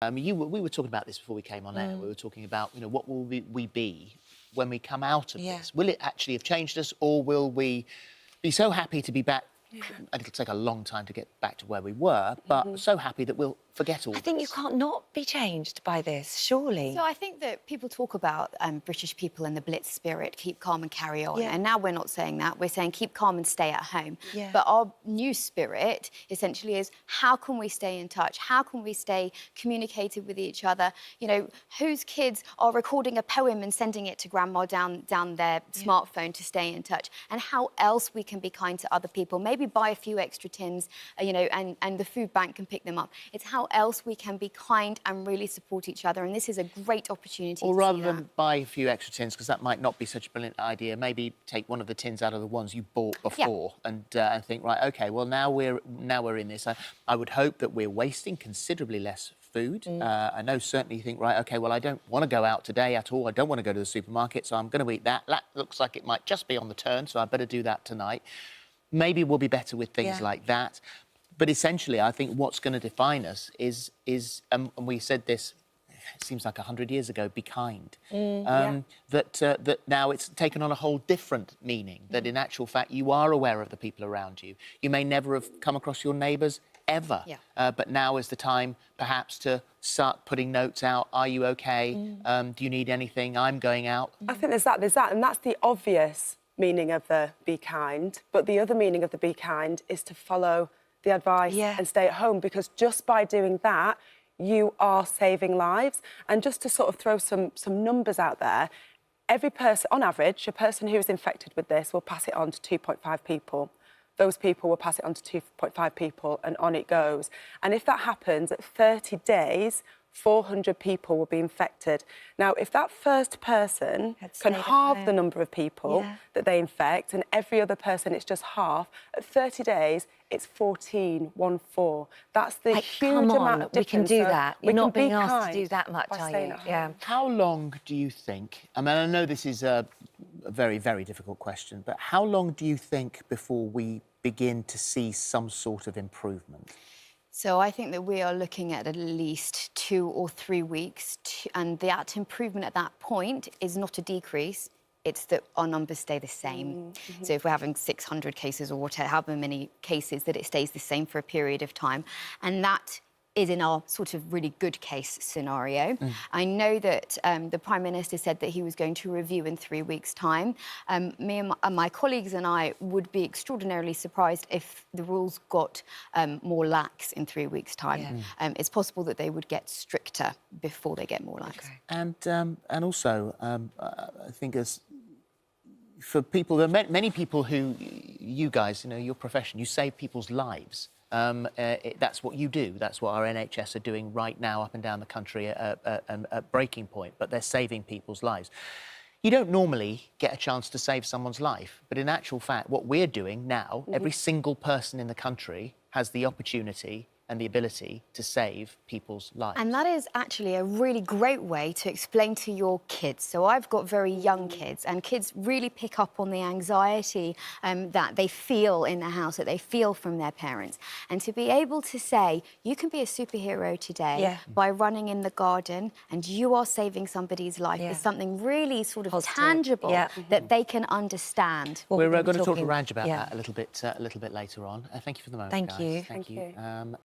We were talking about this before we came on air. We were talking about, what will we be when we come out of this? Will it actually have changed us, or will we be so happy to be back? And it'll take a long time to get back to where we were, but so happy that we'll forget all I think this. you can't not be changed by this, surely. So I think that people talk about British people and the Blitz spirit, keep calm and carry on. And now we're not saying that. We're saying keep calm and stay at home. But our new spirit essentially is how can we stay in touch? How can we stay communicated with each other? Whose kids are recording a poem and sending it to grandma down their smartphone to stay in touch? And how else we can be kind to other people? Maybe buy a few extra tins, and the food bank can pick them up. It's how else we can be kind and really support each other, and this is a great opportunity. Or rather than buy a few extra tins, because that might not be such a brilliant idea, maybe take one of the tins out of the ones you bought before and think, right, OK, well, now we're in this. I would hope that we're wasting considerably less food. I know certainly you think, right, OK, well, I don't want to go out today at all. I don't want to go to the supermarket, so I'm going to eat that. That looks like it might just be on the turn, so I better do that tonight. Maybe we'll be better with things like that. But essentially, I think what's going to define us is and we said this, it seems like 100 years ago, be kind. That now it's taken on a whole different meaning, that in actual fact you are aware of the people around you. You may never have come across your neighbours ever, but now is the time perhaps to start putting notes out. Are you OK? Do you need anything? I'm going out. I think there's that, and that's the obvious meaning of the be kind. But the other meaning of the be kind is to follow the advice and stay at home, because just by doing that, you are saving lives. And just to sort of throw some numbers out there, every person, on average, a person who is infected with this will pass it on to 2.5 people. Those people will pass it on to 2.5 people, and on it goes. And if that happens, at 30 days, 400 people will be infected. Now, if that first person can halve the number of people that they infect, and every other person it's just half, at 30 days, it's 14. That's the huge amount of difference. We can do that. You're not being asked to do that much, are you? How long do you think, I mean, I know this is a very, very difficult question, but how long do you think before we begin to see some sort of improvement? So I think that we are looking at least 2 or 3 weeks, and that improvement at that point is not a decrease, it's that our numbers stay the same. So if we're having 600 cases or whatever, however many cases, that it stays the same for a period of time. And that is in our sort of really good case scenario. I know that the Prime Minister said that he was going to review in 3 weeks' time. Me and my colleagues and I would be extraordinarily surprised if the rules got more lax in 3 weeks' time. It's possible that they would get stricter before they get more lax. And also, I think as for people, there are many people who, you guys, your profession, you save people's lives. That's what you do. That's what our NHS are doing right now up and down the country at breaking point, but they're saving people's lives. You don't normally get a chance to save someone's life, but in actual fact, what we're doing now, every single person in the country has the opportunity and the ability to save people's lives. And that is actually a really great way to explain to your kids. So I've got very young kids, and kids really pick up on the anxiety that they feel in the house, that they feel from their parents. And to be able to say, you can be a superhero today by running in the garden, and you are saving somebody's life, is something really sort of tangible that they can understand. We're going to talk to Raj about that a little bit later on. Thank you for the moment, guys. Thank you. Thank you.